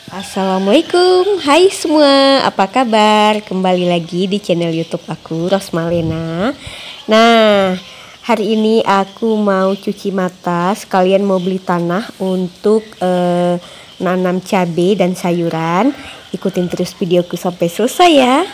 Assalamualaikum, hai semua, apa kabar? Kembali lagi di channel YouTube aku, Rosmalena. Nah, hari ini aku mau cuci mata, sekalian mau beli tanah untuk nanam cabai dan sayuran. Ikutin terus videoku sampai selesai ya.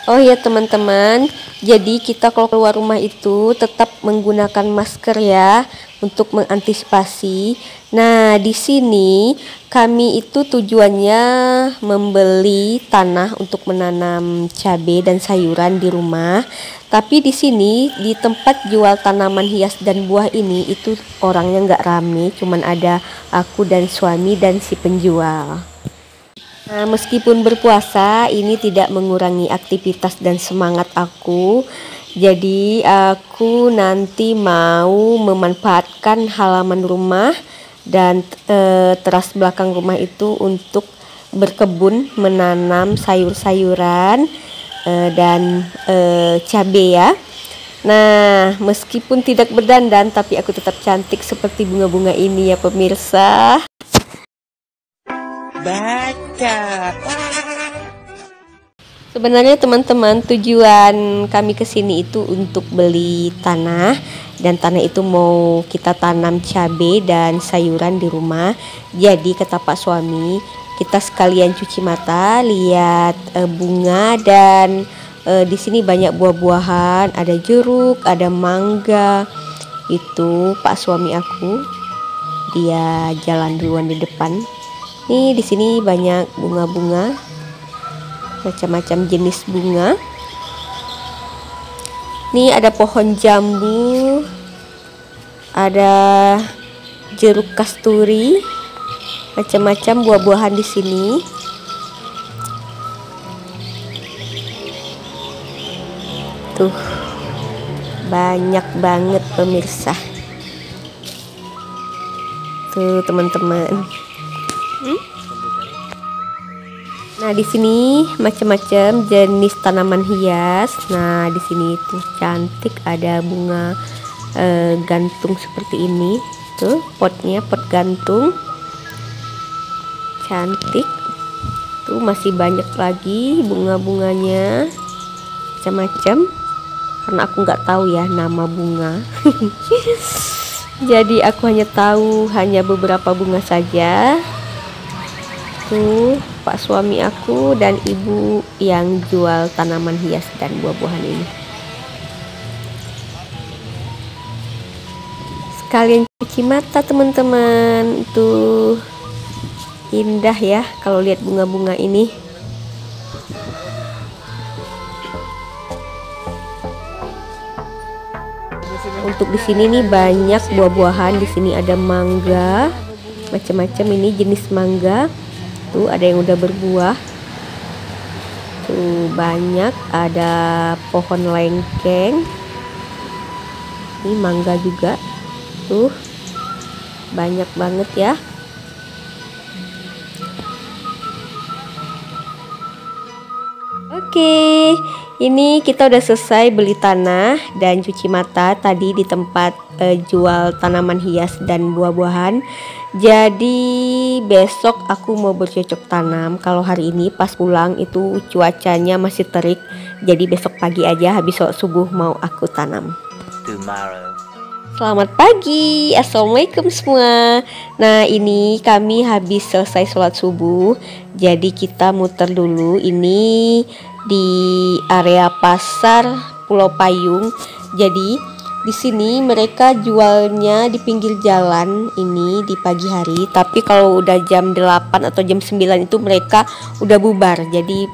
Oh ya teman-teman, jadi kita kalau keluar rumah itu tetap menggunakan masker ya untuk mengantisipasi. Nah, di sini kami itu tujuannya membeli tanah untuk menanam cabai dan sayuran di rumah. Tapi di sini di tempat jual tanaman hias dan buah ini itu orangnya nggak rame, cuman ada aku dan suami dan si penjual. Nah, meskipun berpuasa, ini tidak mengurangi aktivitas dan semangat aku. Jadi, aku nanti mau memanfaatkan halaman rumah dan teras belakang rumah itu untuk berkebun, menanam sayur-sayuran dan cabai ya. Nah, meskipun tidak berdandan, tapi aku tetap cantik seperti bunga-bunga ini ya pemirsa. Baca. Sebenarnya teman-teman, tujuan kami ke sini itu untuk beli tanah, dan tanah itu mau kita tanam cabai dan sayuran di rumah. Jadi kata Pak suami, kita sekalian cuci mata, lihat bunga, dan di sini banyak buah-buahan, ada jeruk, ada mangga. Itu Pak suami aku, dia jalan duluan di depan. Nih di sini banyak bunga-bunga, macam-macam jenis bunga. Nih ada pohon jambu, ada jeruk kasturi, macam-macam buah-buahan di sini. Tuh, banyak banget pemirsa. Tuh teman-teman. Nah, di sini macam-macam jenis tanaman hias. Nah, di sini tuh cantik, ada bunga gantung seperti ini. Tuh, potnya pot gantung. Cantik. Tuh masih banyak lagi bunga-bunganya. Macam-macam. Karena aku nggak tahu ya nama bunga. Jadi aku hanya tahu beberapa bunga saja. Tuh Pak suami aku dan ibu yang jual tanaman hias dan buah-buahan ini. Sekalian cuci mata teman-teman. Tuh indah ya kalau lihat bunga-bunga ini. Untuk di sini nih banyak buah-buahan. Di sini ada mangga, macam-macam ini jenis mangga. Tuh ada yang udah berbuah. Tuh banyak, ada pohon lengkeng. Ini mangga juga. Tuh banyak banget ya. Oke, ini kita udah selesai beli tanah dan cuci mata tadi di tempat jual tanaman hias dan buah-buahan. Jadi besok aku mau bercocok tanam. Kalau hari ini pas pulang itu cuacanya masih terik. Jadi besok pagi aja habis sholat subuh mau aku tanam. Selamat pagi, assalamualaikum semua. Nah ini kami habis selesai sholat subuh. Jadi kita muter dulu ini di area pasar Pulau Payung. Jadi di sini mereka jualnya di pinggir jalan ini di pagi hari, tapi kalau udah jam 8 atau jam 9 itu mereka udah bubar. Jadi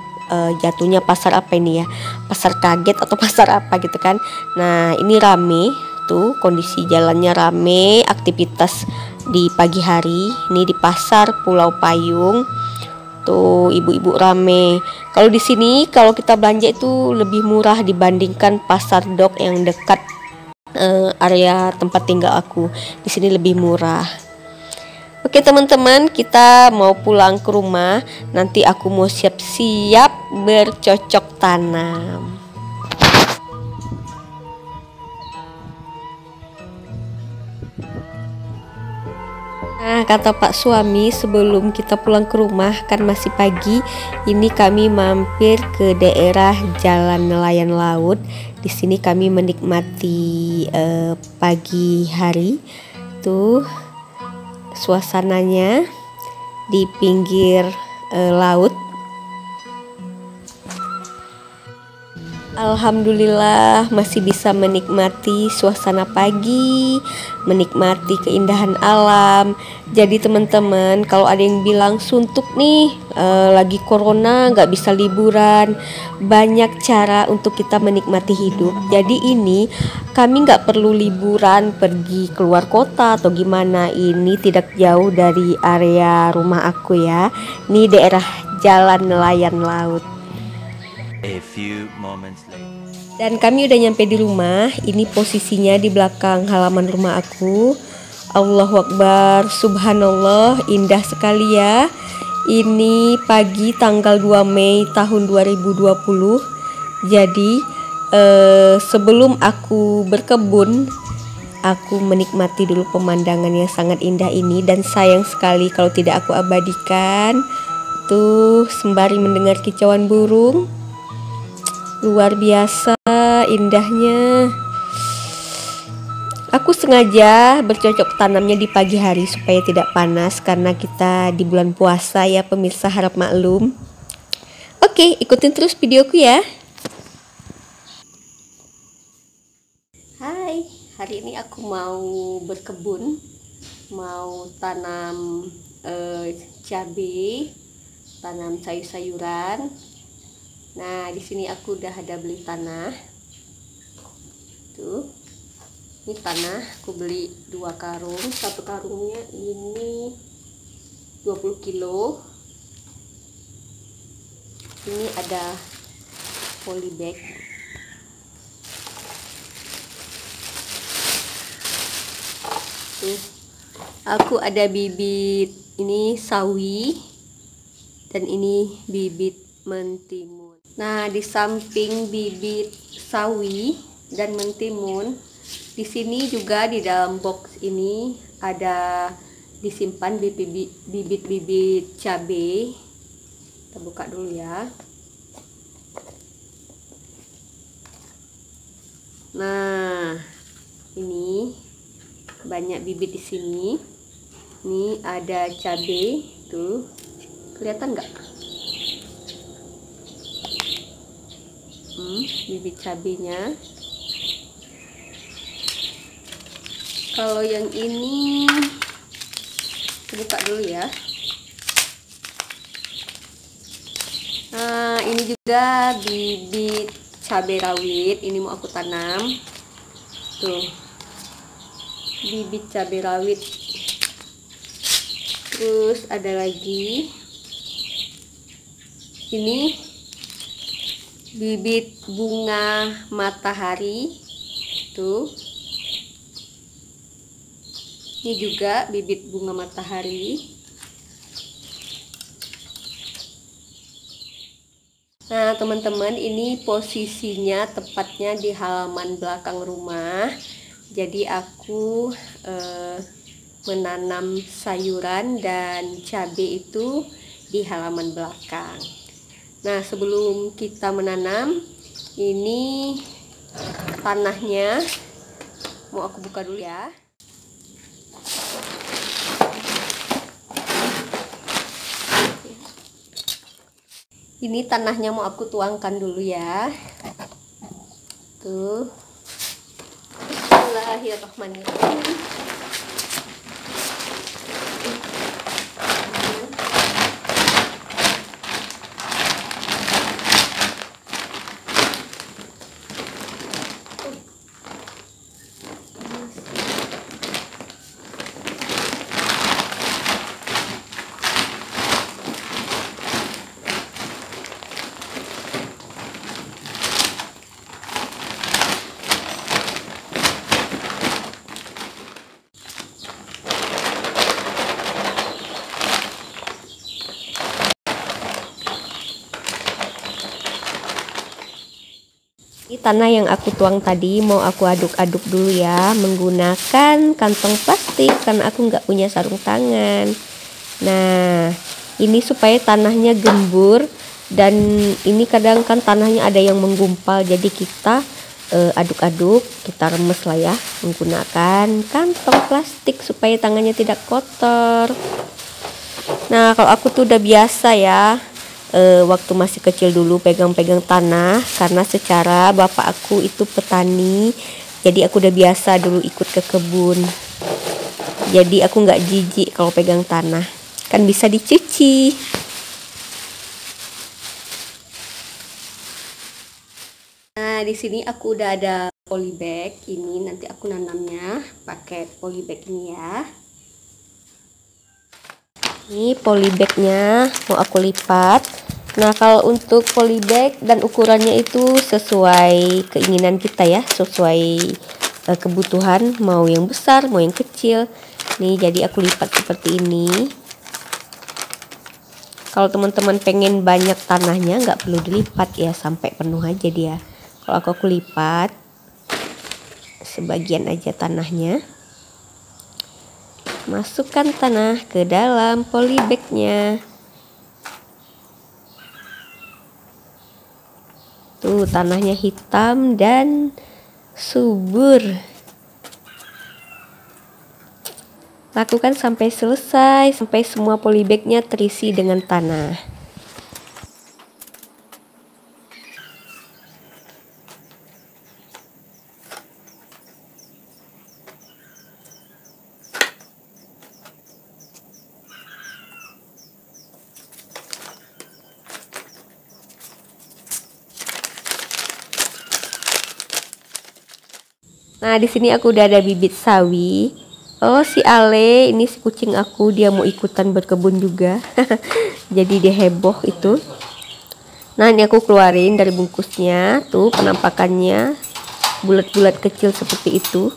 jatuhnya pasar apa ini ya? Pasar kaget atau pasar apa gitu kan. Nah, ini rame tuh, kondisi jalannya rame, aktivitas di pagi hari. Ini di pasar Pulau Payung. Tuh, ibu-ibu rame. Kalau di sini kalau kita belanja itu lebih murah dibandingkan pasar dok yang dekat area tempat tinggal aku. Di sini lebih murah. Oke teman-teman, kita mau pulang ke rumah. Nanti aku mau siap-siap bercocok tanam. Nah, kata Pak suami, sebelum kita pulang ke rumah, kan masih pagi, ini kami mampir ke daerah Jalan Nelayan Laut. Di sini kami menikmati pagi hari. Tuh suasananya di pinggir laut. Alhamdulillah masih bisa menikmati suasana pagi, menikmati keindahan alam. Jadi teman-teman, kalau ada yang bilang suntuk nih, lagi corona nggak bisa liburan, banyak cara untuk kita menikmati hidup. Jadi ini kami nggak perlu liburan pergi keluar kota atau gimana. Ini tidak jauh dari area rumah aku ya. Ini daerah Jalan Nelayan Laut. A few moments later. Dan kami udah nyampe di rumah. Ini posisinya di belakang halaman rumah aku. Allahu Akbar, subhanallah, indah sekali ya. Ini pagi tanggal 2 Mei tahun 2020. Jadi sebelum aku berkebun, aku menikmati dulu pemandangan yang sangat indah ini. Dan sayang sekali kalau tidak aku abadikan. Tuh, sembari mendengar kicauan burung. Luar biasa indahnya. Aku sengaja bercocok tanamnya di pagi hari supaya tidak panas karena kita di bulan puasa ya pemirsa, harap maklum. Oke, ikutin terus videoku ya. Hai, hari ini aku mau berkebun, mau tanam cabai, tanam sayur-sayuran. Nah, di sini aku udah ada beli tanah. Tuh. Ini tanah aku beli 2 karung. Satu karungnya ini 20 kilo. Ini ada polybag. Tuh. Aku ada bibit ini sawi dan ini bibit mentimun. Nah, di samping bibit sawi dan mentimun, di sini juga di dalam box ini ada disimpan bibit-bibit cabai. Kita buka dulu ya. Nah, ini banyak bibit di sini. Ini ada cabai, tuh. Kelihatan nggak? Bibit cabenya. Kalau yang ini buka dulu ya. Nah, ini juga bibit cabai rawit. Ini mau aku tanam. Tuh, bibit cabai rawit. Terus ada lagi ini bibit bunga matahari. Tuh, ini juga bibit bunga matahari. Nah teman-teman, ini posisinya tepatnya di halaman belakang rumah. Jadi aku menanam sayuran dan cabai itu di halaman belakang. Nah, sebelum kita menanam, ini tanahnya mau aku buka dulu ya. Ini tanahnya mau aku tuangkan dulu ya. Tuh. Bismillahirrahmanirrahim. Tanah yang aku tuang tadi mau aku aduk-aduk dulu ya, menggunakan kantong plastik karena aku nggak punya sarung tangan. Nah, ini supaya tanahnya gembur, dan ini kadang kan tanahnya ada yang menggumpal, jadi kita aduk-aduk, kita remes lah ya menggunakan kantong plastik supaya tangannya tidak kotor. Nah, kalau aku tuh udah biasa ya, waktu masih kecil dulu pegang-pegang tanah, karena secara bapak aku itu petani, jadi aku udah biasa dulu ikut ke kebun. Jadi aku nggak jijik kalau pegang tanah, kan bisa dicuci. Nah, di sini aku udah ada polybag. Ini nanti aku nanamnya pakai polybag ini ya. Ini polybagnya mau aku lipat. Nah, kalau untuk polybag dan ukurannya itu sesuai keinginan kita ya, sesuai kebutuhan, mau yang besar mau yang kecil. Nih, jadi aku lipat seperti ini. Kalau teman-teman pengen banyak tanahnya nggak perlu dilipat ya, sampai penuh aja dia. Kalau aku lipat sebagian aja tanahnya, masukkan tanah ke dalam polybagnya. Tuh, tanahnya hitam dan subur. Lakukan sampai selesai, sampai semua polybagnya terisi dengan tanah. Nah, di sini aku udah ada bibit sawi. Oh, si Ale, ini si kucing aku, dia mau ikutan berkebun juga. Jadi dia heboh itu. Nah, ini aku keluarin dari bungkusnya. Tuh penampakannya, bulat-bulat kecil seperti itu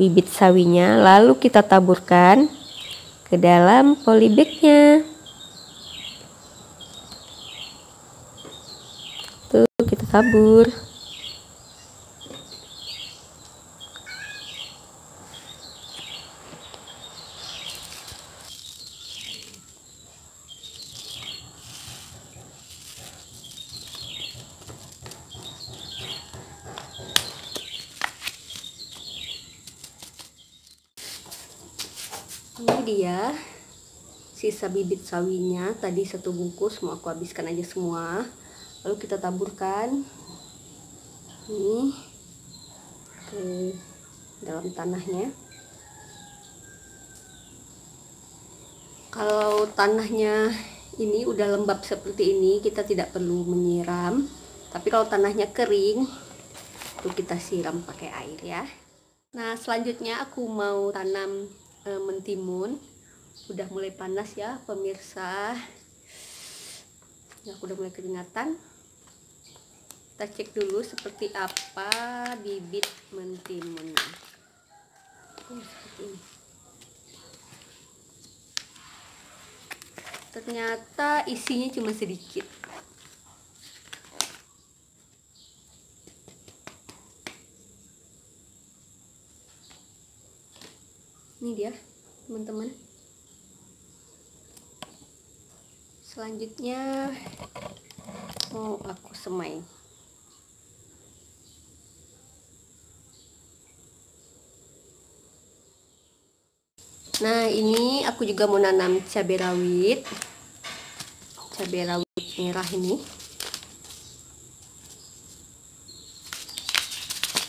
bibit sawinya. Lalu kita taburkan ke dalam polybagnya. Tuh, kita tabur. Ini dia sisa bibit sawinya, tadi satu bungkus mau aku habiskan aja semua. Lalu kita taburkan ini ke dalam tanahnya. Kalau tanahnya ini udah lembab seperti ini, kita tidak perlu menyiram. Tapi kalau tanahnya kering, itu kita siram pakai air ya. Nah, selanjutnya aku mau tanam mentimun. Udah mulai panas ya pemirsa. Aku udah mulai keringatan. Kita cek dulu seperti apa bibit mentimun. Seperti ini. Ternyata isinya cuma sedikit. Ini dia, teman-teman. Selanjutnya mau aku semai. Nah, ini aku juga mau nanam cabai rawit merah ini.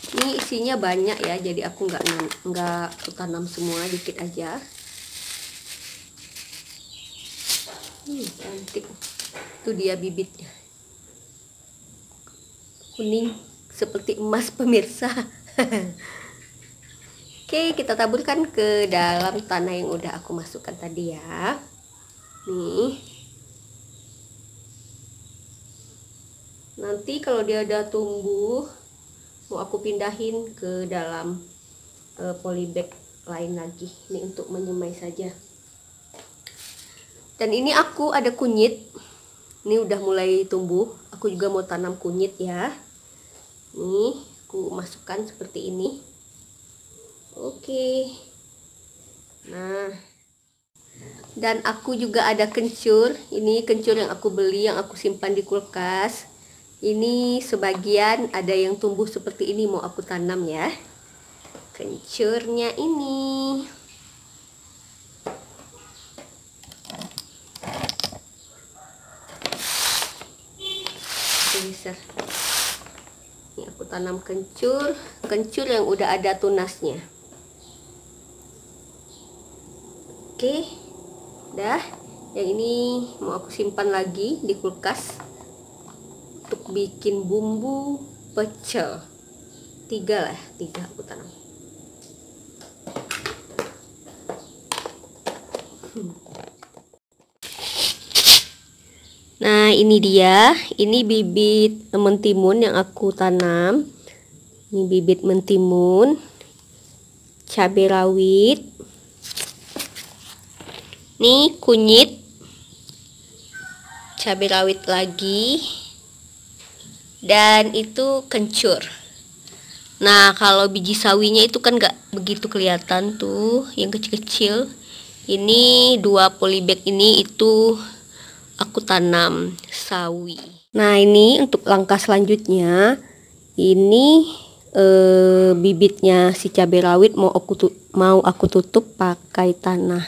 Ini isinya banyak ya, jadi aku nggak tanam semua, dikit aja. Cantik. Itu dia bibitnya. Kuning seperti emas pemirsa. Oke, kita taburkan ke dalam tanah yang udah aku masukkan tadi ya. Nih. Nanti kalau dia udah tumbuh, mau aku pindahin ke dalam polybag lain lagi. Ini untuk menyemai saja. Dan ini aku ada kunyit. Ini udah mulai tumbuh. Aku juga mau tanam kunyit ya. Nih, aku masukkan seperti ini. Oke. Nah, dan aku juga ada kencur. Ini kencur yang aku beli, yang aku simpan di kulkas. Ini sebagian ada yang tumbuh seperti ini, mau aku tanam ya. Kencurnya ini. Bisa. Ini aku tanam kencur yang udah ada tunasnya. Oke, dah. Yang ini mau aku simpan lagi di kulkas untuk bikin bumbu pecel. 3 aku tanam. Nah, ini dia. Ini bibit mentimun yang aku tanam. Ini bibit mentimun, cabai rawit, nih kunyit, cabai rawit lagi, dan itu kencur. Nah, kalau biji sawinya itu kan nggak begitu kelihatan tuh, yang kecil-kecil. Ini 2 polybag ini itu aku tanam sawi. Nah, ini untuk langkah selanjutnya, ini bibitnya si cabai rawit mau aku tutup pakai tanah.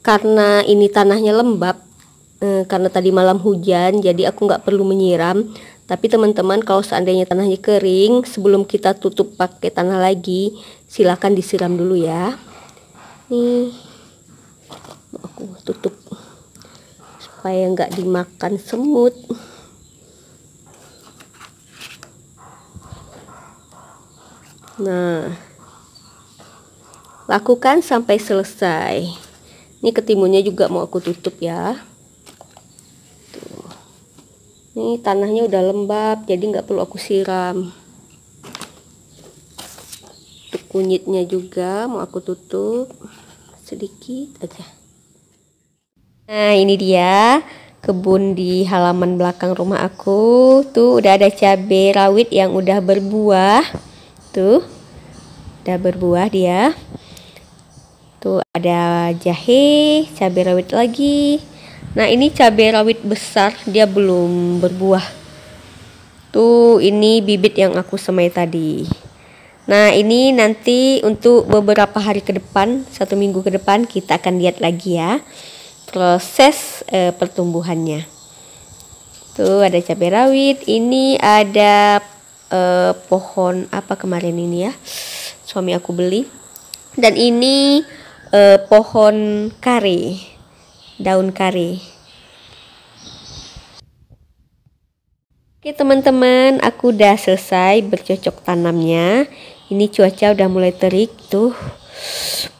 Karena ini tanahnya lembab, karena tadi malam hujan, jadi aku nggak perlu menyiram. Tapi teman-teman, kalau seandainya tanahnya kering, sebelum kita tutup pakai tanah lagi, silakan disiram dulu ya. Nih, aku tutup supaya nggak dimakan semut. Nah, lakukan sampai selesai. Ini ketimunnya juga mau aku tutup ya. Tuh. Ini tanahnya udah lembab, jadi nggak perlu aku siram. Untuk kunyitnya juga mau aku tutup sedikit aja. Nah, ini dia kebun di halaman belakang rumah aku. Tuh udah ada cabai rawit yang udah berbuah. Tuh udah berbuah dia. Tuh ada jahe, cabai rawit lagi. Nah, ini cabai rawit besar, dia belum berbuah. Tuh ini bibit yang aku semai tadi. Nah, ini nanti untuk beberapa hari ke depan, 1 minggu ke depan, kita akan lihat lagi ya proses pertumbuhannya. Tuh ada cabai rawit, ini ada pohon apa kemarin ini ya, suami aku beli. Dan ini pohon kare, daun kare. Oke teman-teman, aku udah selesai bercocok tanamnya. Ini cuaca udah mulai terik tuh,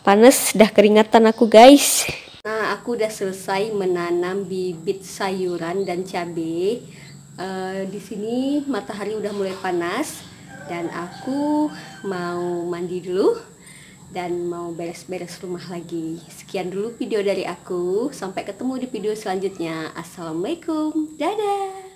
panas, dah keringatan aku guys. Nah, aku udah selesai menanam bibit sayuran dan cabai. Di sini matahari udah mulai panas dan aku mau mandi dulu dan mau beres-beres rumah lagi. Sekian dulu video dari aku. Sampai ketemu di video selanjutnya. Assalamualaikum. Dadah.